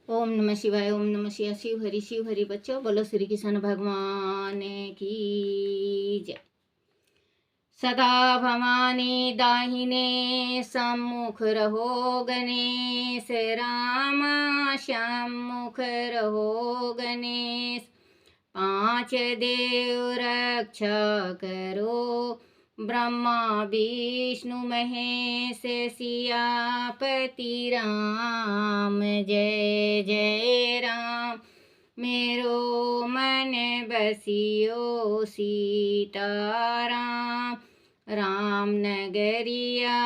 ओम नमः शिवाय। ओम नमः शिवाय। शिव हरि बच्चों, बोलो श्री कृष्ण भगवान की जय। सदा भवानी दाहिने सम्मुख रहो, गणेश राम सम्मुख रहो गणेश। पांच देव रक्षा करो, ब्रह्मा विष्णु महेश सियापति राम। जय जय राम। मेरो मन बसियो सीताराम। राम नगरिया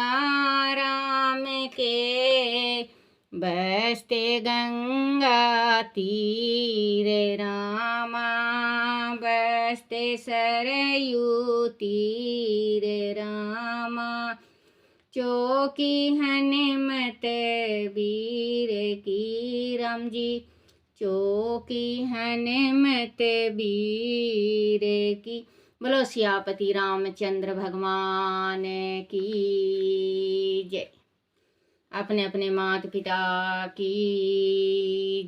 राम के, बसते गंगा तीर रामा। बसते सरयू तीर रामा। चौकी हनुमत वीर की राम जी। चौकी हनुमत वीर की। बोलो सियापति रामचंद्र भगवान की जय। अपने अपने माता पिता की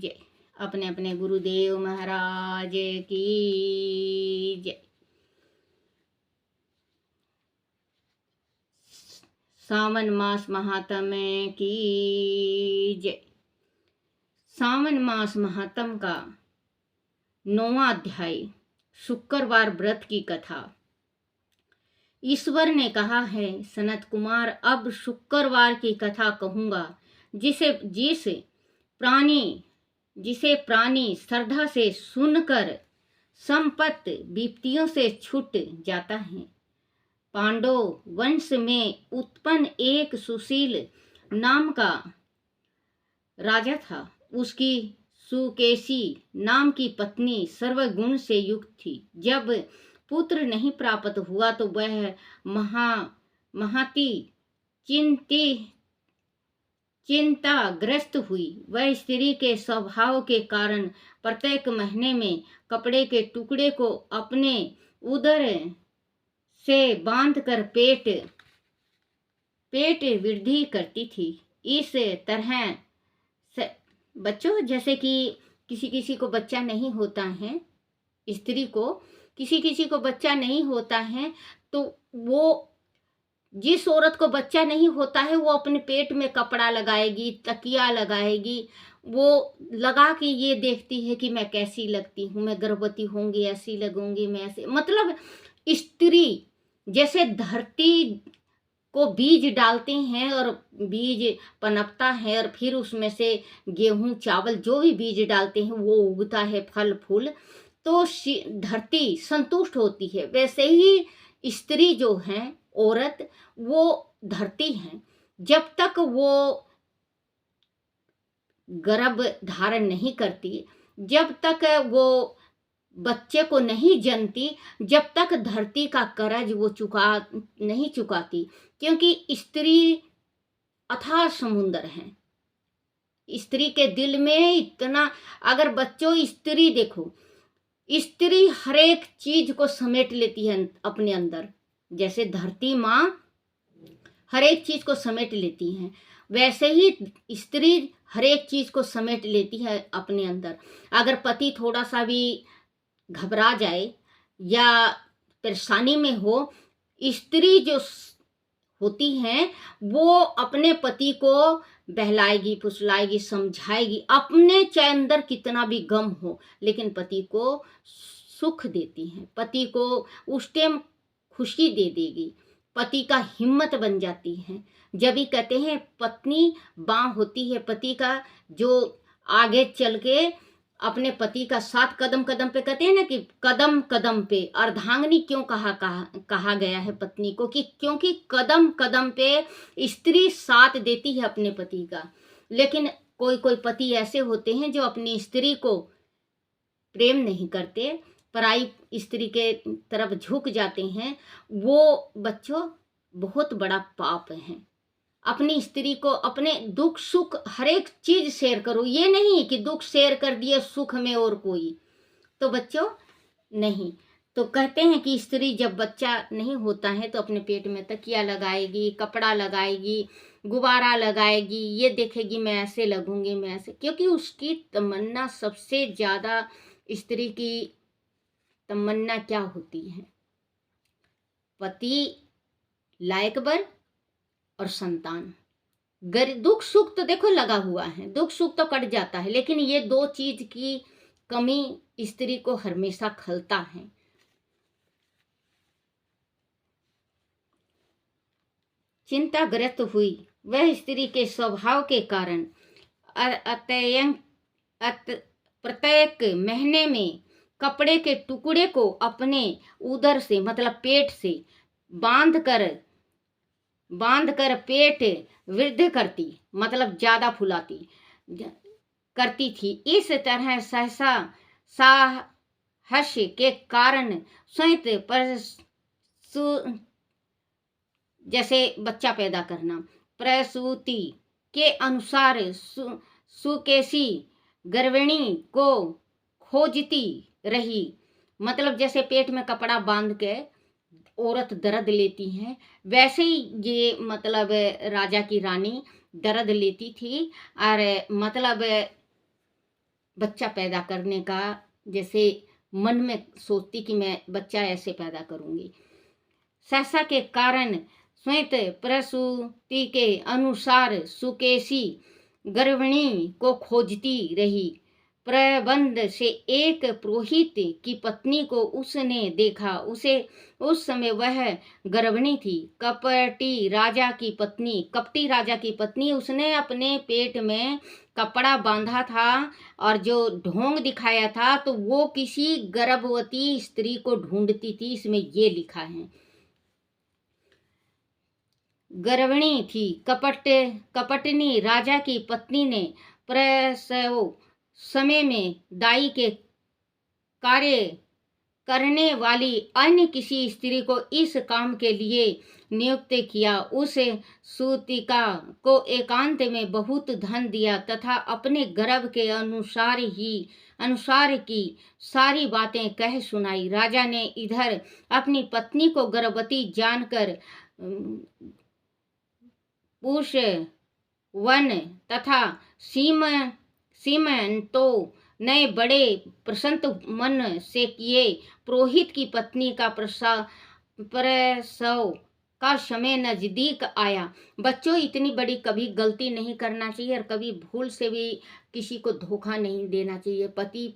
जय। अपने अपने गुरुदेव महाराज की जय। सावन मास महात्म्य की जय। सावन मास महात्म्य का 9वां अध्याय, शुक्रवार व्रत की कथा। ईश्वर ने कहा है, सनत कुमार, अब शुक्रवार की कथा कहूंगा, जिसे प्राणी श्रद्धा से सुनकर संपत्ति विपत्तियों से छूट जाता है। पांडव वंश में उत्पन्न एक सुशील नाम का राजा था। उसकी सुकेशी नाम की पत्नी सर्वगुण से युक्त थी। जब पुत्र नहीं प्राप्त हुआ तो वह महाती चिंताग्रस्त हुई। वह स्त्री के स्वभाव के कारण प्रत्येक महीने में कपड़े के टुकड़े को अपने उदर से बांधकर पेट वृद्धि करती थी। इस तरह बच्चों, जैसे कि किसी को बच्चा नहीं होता है, स्त्री को किसी को बच्चा नहीं होता है, तो वो जिस औरत को बच्चा नहीं होता है वो अपने पेट में कपड़ा लगाएगी, तकिया लगाएगी, वो लगा के ये देखती है कि मैं कैसी लगती हूँ, मैं गर्भवती होंगी, ऐसी लगूंगी, मैं ऐसे। मतलब स्त्री जैसे धरती को बीज डालते हैं और बीज पनपता है और फिर उसमें से गेहूं चावल जो भी बीज डालते हैं वो उगता है, फल फूल, तो धरती संतुष्ट होती है। वैसे ही स्त्री जो है, औरत, वो धरती है। जब तक वो गर्भ धारण नहीं करती, जब तक वो बच्चे को नहीं जनती, जब तक धरती का कर्ज वो नहीं चुकाती, क्योंकि स्त्री अथाह समुंदर है। स्त्री के दिल में इतना, अगर बच्चों स्त्री देखो, स्त्री हर एक चीज को समेट लेती है अपने अंदर। जैसे धरती माँ हर एक चीज को समेट लेती है, वैसे ही स्त्री हर एक चीज को समेट लेती है अपने अंदर। अगर पति थोड़ा सा भी घबरा जाए या परेशानी में हो, स्त्री जो होती है वो अपने पति को बहलाएगी, फुसलाएगी, समझाएगी। अपने चाहे अंदर कितना भी गम हो, लेकिन पति को सुख देती है, पति को उस टाइम खुशी दे देगी, पति का हिम्मत बन जाती है। जब भी कहते हैं पत्नी बाँ होती है पति का, जो आगे चल के अपने पति का साथ कदम कदम पे, कहते हैं ना कि कदम कदम पे अर्धांगिनी क्यों कहा गया है पत्नी को, कि क्योंकि कदम कदम पे स्त्री साथ देती है अपने पति का। लेकिन कोई पति ऐसे होते हैं जो अपनी स्त्री को प्रेम नहीं करते, पराई स्त्री के तरफ झुक जाते हैं। वो बच्चों बहुत बड़ा पाप है। अपनी स्त्री को अपने दुख सुख हर एक चीज शेयर करो। ये नहीं कि दुख शेयर कर दिए सुख में और कोई, तो बच्चों नहीं। तो कहते हैं कि स्त्री जब बच्चा नहीं होता है तो अपने पेट में तकिया लगाएगी, कपड़ा लगाएगी, गुब्बारा लगाएगी, ये देखेगी मैं ऐसे लगूंगी, मैं ऐसे, क्योंकि उसकी तमन्ना सबसे ज़्यादा, स्त्री की तमन्ना क्या होती है? पति, लायक वर और संतान। दुख सुख तो देखो लगा हुआ है, दुख सुख तो कट जाता है, लेकिन ये दो चीज की कमी स्त्री को हमेशा खलता है। चिंताग्रस्त हुई वह स्त्री के स्वभाव के कारण प्रत्येक महीने में कपड़े के टुकड़े को अपने उदर से, मतलब पेट से बांध कर पेट वृद्ध करती, मतलब ज्यादा फुलाती करती थी। इस तरह सहसा साहस के कारण स्वयं पर जैसे बच्चा पैदा करना, प्रसूति के अनुसार सुकेशी गर्भिणी को खोजती रही। मतलब जैसे पेट में कपड़ा बांध के औरत दर्द लेती है, वैसे ही ये मतलब राजा की रानी दर्द लेती थी, और मतलब बच्चा पैदा करने का जैसे मन में सोचती कि मैं बच्चा ऐसे पैदा करूंगी। सहसा के कारण स्वयं प्रसूति के अनुसार सुकेशी गर्भिणी को खोजती रही। प्रबंध से एक पुरोहित की पत्नी को उसने देखा। उसे उस समय वह गर्भिणी थी। कपटी राजा की पत्नी उसने अपने पेट में कपड़ा बांधा था और जो ढोंग दिखाया था, तो वो किसी गर्भवती स्त्री को ढूंढती थी। इसमें ये लिखा है, गर्भिणी थी। कपटनी राजा की पत्नी ने प्रसव समय में दाई के कार्य करने वाली अन्य किसी स्त्री को इस काम के लिए नियुक्त किया। उस सूतिका को एकांत में बहुत धन दिया तथा अपने गर्भ के अनुसार की सारी बातें कह सुनाई। राजा ने इधर अपनी पत्नी को गर्भवती जानकर पुष वन तथा सीमंतो नए बड़े प्रसन्न मन से किए। पुरोहित की पत्नी का प्रसव का समय नजदीक आया। बच्चों, इतनी बड़ी कभी गलती नहीं करना चाहिए और कभी भूल से भी किसी को धोखा नहीं देना चाहिए। पति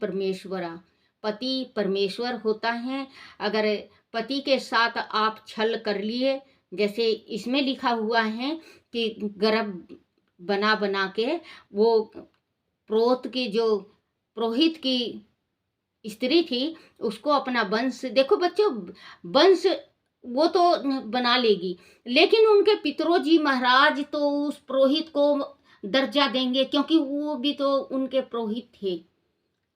परमेश्वर होता है। अगर पति के साथ आप छल कर लिए, जैसे इसमें लिखा हुआ है कि गर्भ बना के वो पुरोहित की स्त्री थी, उसको अपना वंश, देखो बच्चों, वंश वो तो बना लेगी, लेकिन उनके पितरोजी महाराज तो उस पुरोहित को दर्जा देंगे, क्योंकि वो भी तो उनके पुरोहित थे।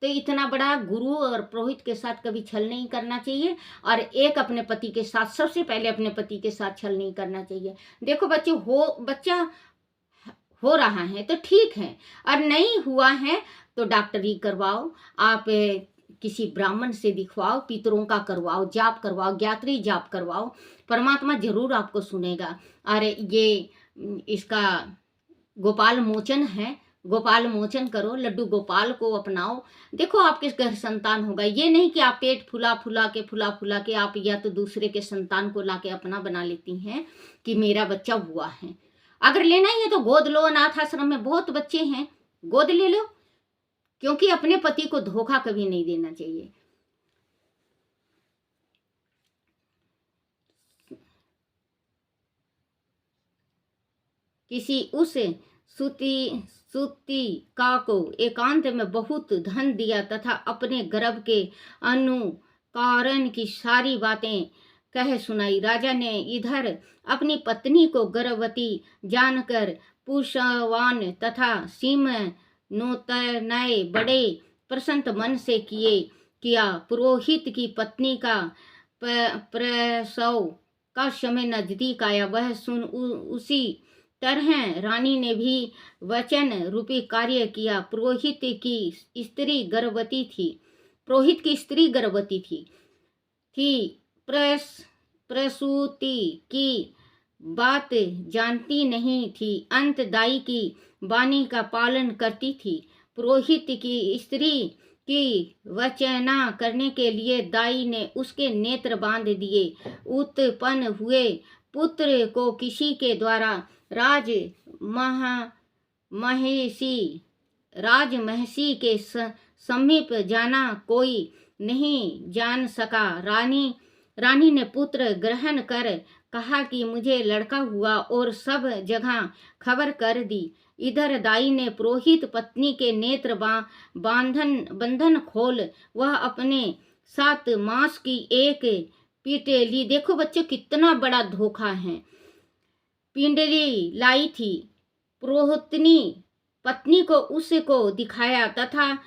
तो इतना बड़ा गुरु और पुरोहित के साथ कभी छल नहीं करना चाहिए। और एक अपने पति के साथ, सबसे पहले अपने पति के साथ छल नहीं करना चाहिए। देखो बच्चों, बच्चा हो रहा है तो ठीक है, और नहीं हुआ है तो डॉक्टरी करवाओ, आप किसी ब्राह्मण से दिखवाओ, पितरों का करवाओ, जाप करवाओ, ज्ञात्री जाप करवाओ, परमात्मा जरूर आपको सुनेगा। और ये इसका गोपाल मोचन है, गोपाल मोचन करो, लड्डू गोपाल को अपनाओ। देखो आपके घर संतान होगा। ये नहीं कि आप पेट फुला फुला के आप या तो दूसरे के संतान को लाके अपना बना लेती हैं कि मेरा बच्चा हुआ है। अगर लेना ही है तो गोद लो, अनाथ आश्रम में बहुत बच्चे हैं, गोद ले लो, क्योंकि अपने पति को धोखा कभी नहीं देना चाहिए। किसी उस सूतिका को एकांत में बहुत धन दिया तथा अपने गर्भ के अनुकारण की सारी बातें कह सुनाई। राजा ने इधर अपनी पत्नी को गर्भवती जानकर पुष्पवान तथा सीमनोतनय बड़े प्रसन्न मन से किया। पुरोहित की पत्नी का प्रसव का समय नजदीक आया। वह सुन उसी तरह रानी ने भी वचन रूपी कार्य किया। पुरोहित की स्त्री गर्भवती थी। थी। प्रसूति की बात जानती नहीं थी। अंत दाई की वाणी का पालन करती थी। पुरोहित की स्त्री की वचना करने के लिए दाई ने उसके नेत्र बांध दिए। उत्पन्न हुए पुत्र को किसी के द्वारा राज महर्षि राजमहर्षि के समीप जाना कोई नहीं जान सका। रानी ने पुत्र ग्रहण कर कहा कि मुझे लड़का हुआ और सब जगह खबर कर दी। इधर दाई ने पुरोहित पत्नी के नेत्र बंधन खोल वह अपने साथ मांस की एक पिंडली, देखो बच्चों कितना बड़ा धोखा है, पिंडली लाई थी। पुरोहितनी पत्नी को उसको दिखाया तथा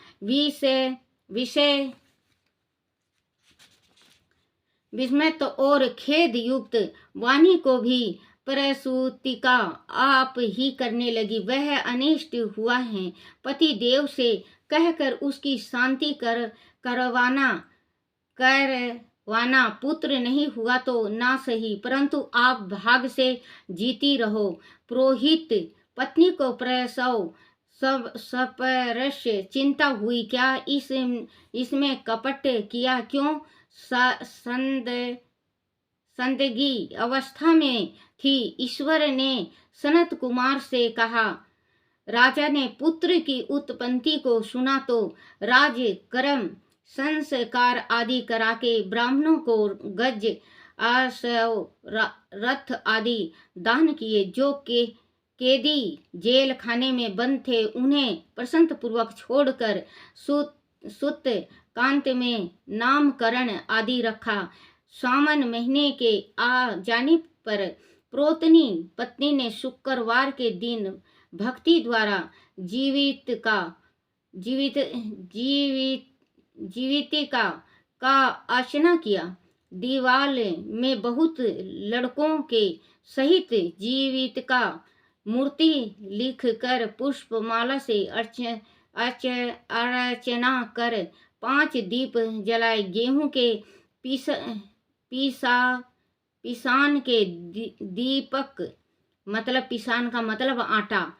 विस्मित और खेद युक्त वाणी को भी प्रसूतिका आप ही करने लगी। वह अनिष्ट हुआ है, पति देव से कहकर उसकी शांति करवाना पुत्र नहीं हुआ तो ना सही, परंतु आप भाग से जीती रहो। पुरोहित पत्नी को प्रसव सपरश चिंता हुई, क्या इसमें कपट किया, क्यों संदिग्ध अवस्था में थी। ईश्वर ने सनत कुमार से कहा। राजा ने पुत्र की उत्पत्ति को सुना तो राजकर्म संस्कार आदि करा के ब्राह्मणों को गज आसव रथ आदि दान किए। जो कैदी जेल खाने में बंद थे उन्हें प्रसन्न पूर्वक छोड़कर सुत कांत में नामकरण आदि रखा। सावन महीने के आ जाने पर प्रोतनी पत्नी ने शुक्रवार के दिन भक्ति द्वारा जीवितिका का अर्चना किया। दीवाल में बहुत लड़कों के सहित जीवितिका मूर्ति लिखकर पुष्पमाला से अर्चना कर 5 दीप जलाए। गेहूं के पिसान के दीपक, मतलब पिसान का मतलब आटा,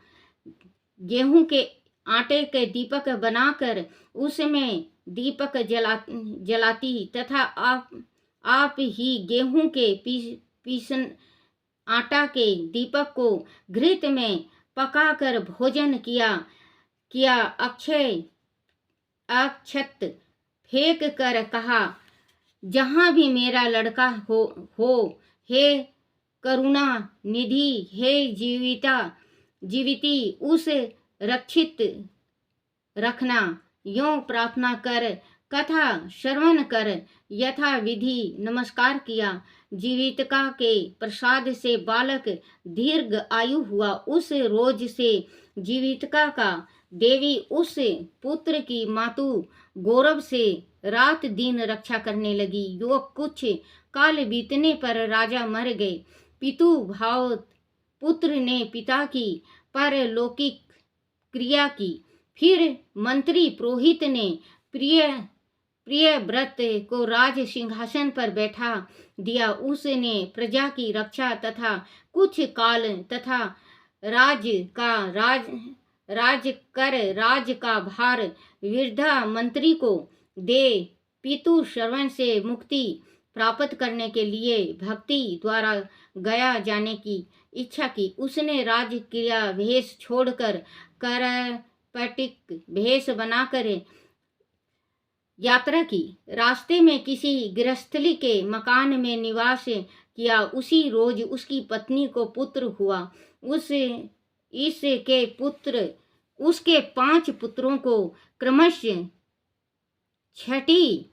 गेहूं के आटे के दीपक बनाकर उसमें दीपक जलाती तथा आप ही गेहूं के पीसन आटा के दीपक को घृत में पकाकर भोजन किया। अक्षत फेंक कर कहा, जहाँ भी मेरा लड़का हो हे करुणा निधि, हे जीविती उस रक्षित रखना। यों प्रार्थना कर कथा श्रवण कर यथा विधि नमस्कार किया। जीवितिका के प्रसाद से बालक दीर्घ आयु हुआ। उस रोज से जीवितिका का देवी उस पुत्र की मातु गौरव से रात दिन रक्षा करने लगी। यो कुछ काल बीतने पर राजा मर गए। पितु भाव पुत्र ने पिता की परलौकिक क्रिया की। फिर मंत्री पुरोहित ने प्रिय व्रत को राज सिंहासन पर बैठा दिया। उसने प्रजा की रक्षा तथा कुछ काल तथा राज का भार वृद्धा मंत्री को दे पितु श्रवण से मुक्ति प्राप्त करने के लिए भक्ति द्वारा गया जाने की इच्छा की। उसने राजक्रिया भेष छोड़कर करपटिक भेष बनाकर यात्रा की। रास्ते में किसी गृहस्थली के मकान में निवास किया। उसी रोज उसकी पत्नी को पुत्र हुआ। उसके 5 पुत्रों को क्रमशः छठी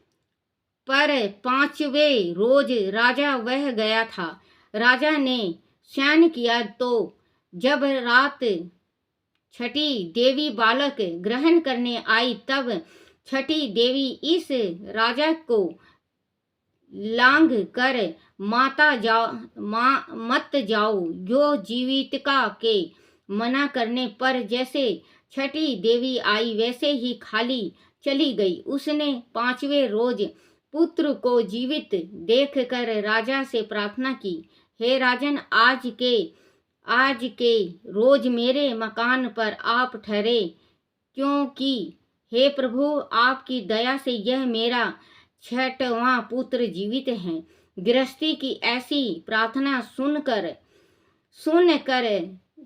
पर 5वें रोज राजा वह गया था। राजा ने शयन किया तो जब रात छठी देवी बालक ग्रहण करने आई तब छठी देवी इस राजा को लांघ कर मत जाओ। जो जीवितिका के मना करने पर जैसे छठी देवी आई वैसे ही खाली चली गई। उसने 5वें रोज पुत्र को जीवित देखकर राजा से प्रार्थना की, हे राजन, आज के रोज मेरे मकान पर आप ठहरे, क्योंकि हे प्रभु, आपकी दया से यह मेरा 6वां पुत्र जीवित है। गृहस्थी की ऐसी प्रार्थना सुनकर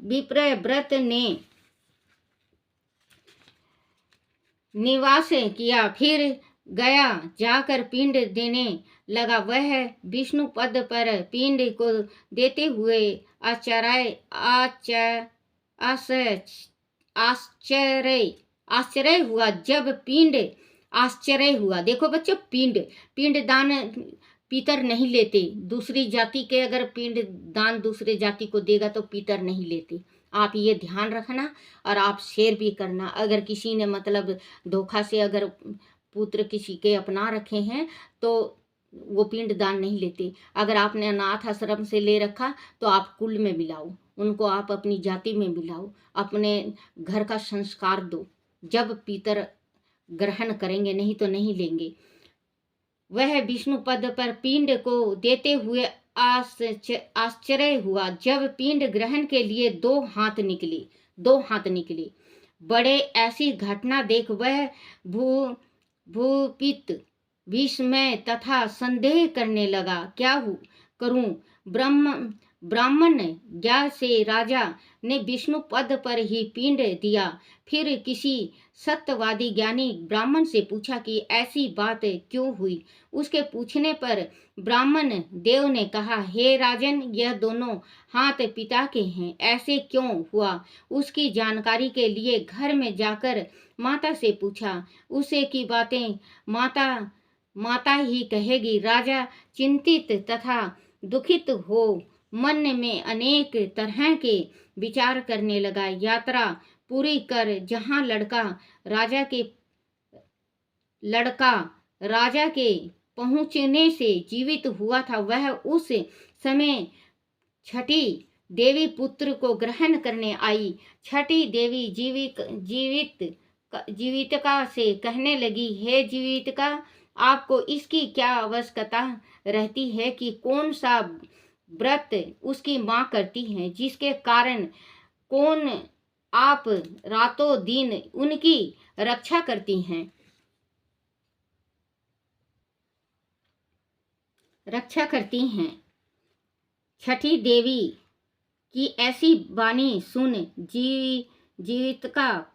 विप्र व्रत ने निवास किया, फिर गया जाकर पिंड देने लगा। वह विष्णु पद पर पिंड को देते हुए आश्चर्य हुआ। जब पिंड आश्चर्य हुआ, देखो बच्चों, पिंड दान पीतर नहीं लेते। दूसरी जाति के अगर पिंड दान दूसरे जाति को देगा तो पीतर नहीं लेते। आप ये ध्यान रखना और आप शेयर भी करना। अगर किसी ने मतलब धोखा से अगर पुत्र किसी के अपना रखे हैं तो वो पिंड दान नहीं लेते। अगर आपने अनाथ आश्रम से ले रखा तो आप कुल में मिलाओ, उनको आप अपनी जाति में मिलाओ, अपने घर का संस्कार दो, जब पीतर ग्रहण करेंगे, नहीं तो नहीं लेंगे। वह विष्णु पद पर पिंड को देते हुए आश्चर्य हुआ। जब पिंड ग्रहण के लिए 2 हाथ निकले। बड़े ऐसी घटना देख वह भूपित विस्मय तथा संदेह करने लगा, क्या करूं? ब्राह्मण ज्ञान से राजा ने विष्णु पद पर ही पिंड दिया। फिर किसी सत्यवादी ज्ञानी ब्राह्मण से पूछा कि ऐसी बात क्यों हुई। उसके पूछने पर ब्राह्मण देव ने कहा, हे राजन, यह दोनों हाथ पिता के हैं। ऐसे क्यों हुआ, उसकी जानकारी के लिए घर में जाकर माता से पूछा। उसे की बातें माता ही कहेगी। राजा चिंतित तथा दुखित हो मन में अनेक तरह के विचार करने लगा। यात्रा पूरी कर जहाँ लड़का राजा के पहुँचने से जीवित हुआ था, वह उस समय छठी देवी पुत्र को ग्रहण करने आई। छठी देवी जीवितका से कहने लगी, हे जीवितका, आपको इसकी क्या आवश्यकता रहती है कि कौन सा व्रत उसकी माँ करती है, जिसके कारण कौन आप रातों दिन उनकी रक्षा करती हैं। छठी देवी की ऐसी वाणी सुन जीवितका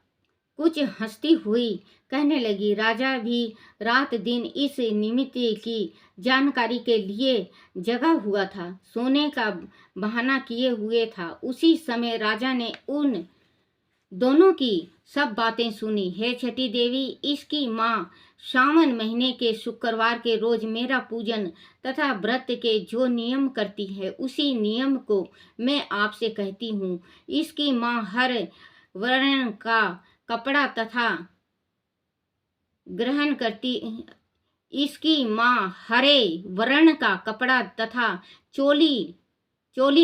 कुछ हंसती हुई कहने लगी, राजा भी रात दिन इस निमित्त की जानकारी के लिए जगा हुआ था, सोने का बहाना किए हुए था। उसी समय राजा ने उन दोनों की सब बातें सुनी। हे छठी देवी, इसकी माँ सावन महीने के शुक्रवार के रोज मेरा पूजन तथा व्रत के जो नियम करती है, उसी नियम को मैं आपसे कहती हूँ। इसकी माँ हर वर्ण का कपड़ा तथा ग्रहण करती। इसकी माँ हरे वर्ण का कपड़ा तथा चोली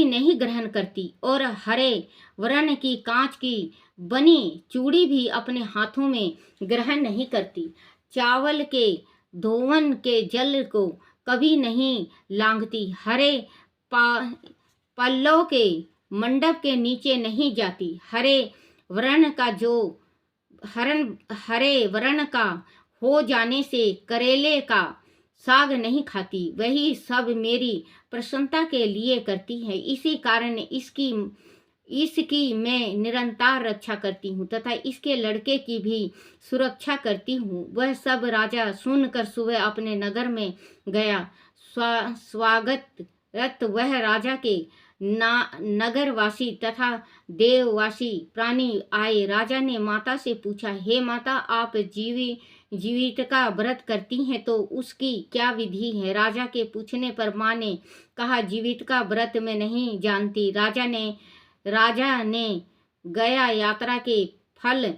नहीं ग्रहण करती और हरे वर्ण की कांच की बनी चूड़ी भी अपने हाथों में ग्रहण नहीं करती। चावल के धोवन के जल को कभी नहीं लांघती। हरे पल्लव के मंडप के नीचे नहीं जाती। हरे वर्ण का हो जाने से करेले का साग नहीं खाती। वही सब मेरी प्रसन्नता के लिए करती है। इसी कारण इसकी मैं निरंतर रक्षा करती हूँ तथा इसके लड़के की भी सुरक्षा करती हूँ। वह सब राजा सुनकर सुबह अपने नगर में गया। स्वागत वह राजा के नगरवासी तथा देववासी प्राणी आए। राजा ने माता से पूछा, हे माता, आप जीवितका व्रत करती हैं तो उसकी क्या विधि है? राजा के पूछने पर माँ ने कहा, जीवितका व्रत में नहीं जानती। राजा ने गया यात्रा के फल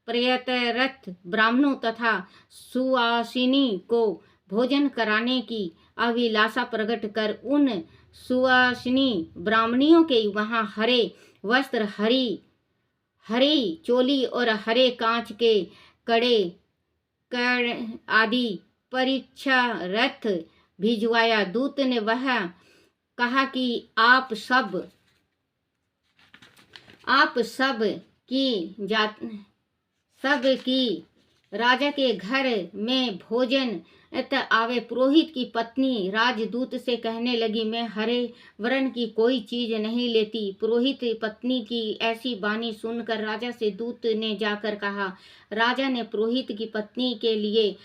प्रयतरत ब्राह्मणों तथा सुवासिनी को भोजन कराने की अभिलाषा प्रकट कर उन सुवासिनी ब्राह्मणियों के वहां हरे वस्त्र, हरी चोली और हरे कांच के कर आदि परीक्षा रथ भिजवाया। दूत ने वह कहा कि आप सब की राजा के घर में भोजन आवे। पुरोहित की पत्नी राजदूत से कहने लगी, मैं हरे वर्ण की कोई चीज नहीं लेती। पुरोहित पत्नी की ऐसी वाणी सुनकर राजा से दूत ने जाकर कहा। राजा ने पुरोहित की पत्नी के लिए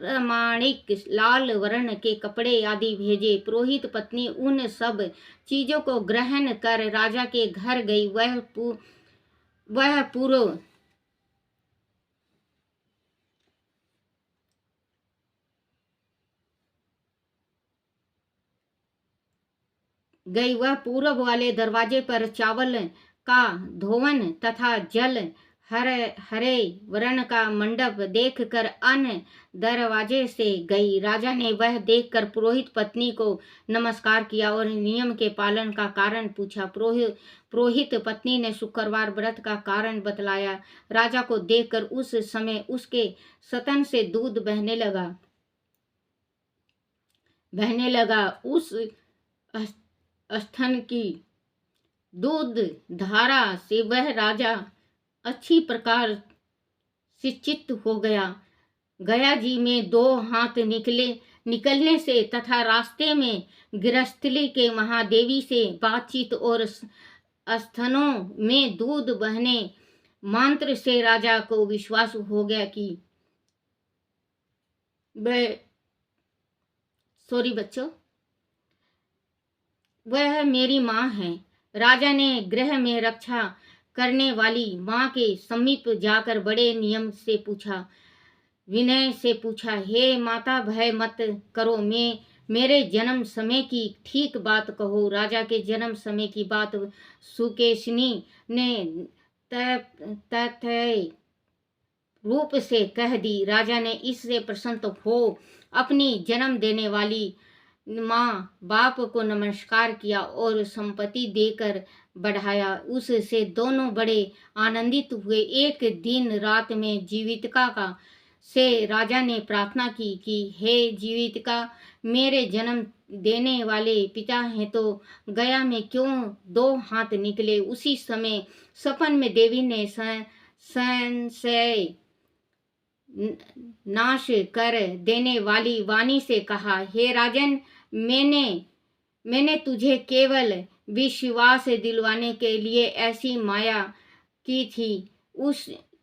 रमाणिक लाल वर्ण के कपड़े आदि भेजे। पुरोहित पत्नी उन सब चीजों को ग्रहण कर राजा के घर गई। वह पूर्व वाले दरवाजे पर चावल का धोवन तथा जल हरे वर्ण का मंडप देखकर अन्य दरवाजे से गई। राजा ने वह देखकर पुरोहित पत्नी को नमस्कार किया और नियम के पालन का कारण पूछा। पुरोहित पत्नी ने शुक्रवार व्रत का कारण बतलाया। राजा को देखकर उस समय उसके स्तन से दूध बहने लगा। उस स्तन की दूध धारा से वह राजा अच्छी प्रकार से चित्त हो गया। गया जी में 2 हाथ निकलने से तथा रास्ते में गिरस्थली के महादेवी से बातचीत और स्तनों में दूध बहने मंत्र से राजा को विश्वास हो गया कि वह मेरी माँ है। राजा ने गृह में रक्षा करने वाली माँ के समीप जाकर बड़े विनय से पूछा, हे माता, भय मत करो, मेरे जन्म समय की ठीक बात कहो। राजा के जन्म समय की बात सुकेशनी ने तथ्य रूप से कह दी। राजा ने इससे प्रसन्न हो अपनी जन्म देने वाली माँ बाप को नमस्कार किया और संपत्ति देकर बढ़ाया। उससे दोनों बड़े आनंदित हुए। एक दिन रात में जीवितिका से राजा ने प्रार्थना की कि हे जीवितिका, मेरे जन्म देने वाले पिता हैं तो गया में क्यों 2 हाथ निकले। उसी समय सपन में देवी ने संशय नाश कर देने वाली वाणी से कहा, हे राजन, मैंने तुझे केवल विश्वास दिलवाने के लिए ऐसी माया की थी,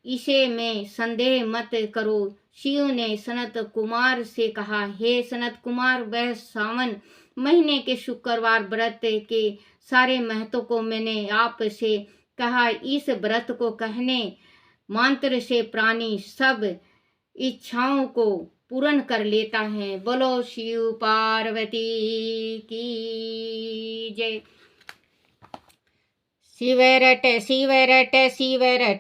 इसे में संदेह मत करो। शिव ने सनत कुमार से कहा, हे सनत कुमार, वह सावन महीने के शुक्रवार व्रत के सारे महत्व को मैंने आप से कहा। इस व्रत को कहने मंत्र से प्राणी सब इच्छाओं को पूर्ण कर लेता है। बोलो शिव पार्वती की जय। शिव रट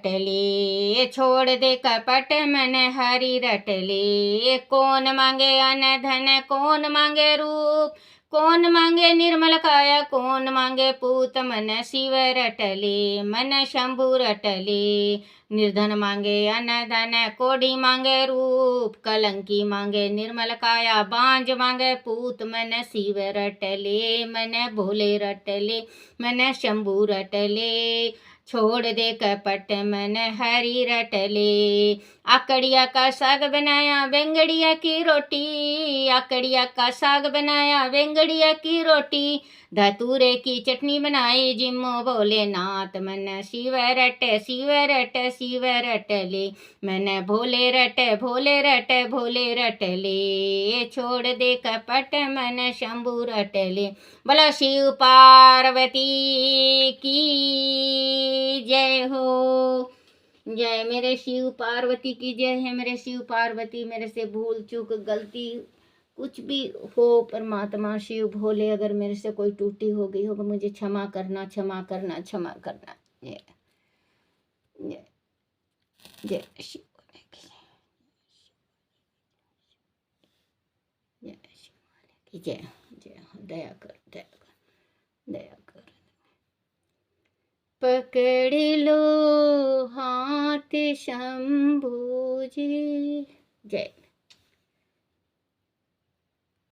ले, छोड़ दे कपट मन हरि रट ले। कौन मांगे अन्न धन, कौन मांगे रूप, कौन मांगे निर्मल काया, कौन मांगे पूत मन शिव रट ले, मन शंभु रट ले। निर्धन मांगे अन्न धन, कोढ़ी मांगे रूप, कलंकी मांगे निर्मल काया, बांझ मांगे पूत मन शिव रट ले, मन भोले रट ले, मन शंभु रट ले। छोड़ दे कपट मन हरि रट ले। आकड़िया का साग बनाया बेंगड़िया की रोटी, आकड़िया का साग बनाया बेंगड़िया की रोटी। धतूरे की चटनी बनाई जिम्मो भोलेनाथ, मन शिव रट ले, मन भोले रट ले। छोड़ दे कपट मन शंभु रट ले। बोला शिव पार्वती की जय हो। जय मेरे शिव पार्वती की जय है। मेरे शिव पार्वती, मेरे से भूल चूक गलती कुछ भी हो, परमात्मा शिव भोले, अगर मेरे से कोई टूटी हो गई होगा मुझे क्षमा करना। जय जय जय शिव की जय। दया कर। पकड़ लो हाथ शंभू जी। जय।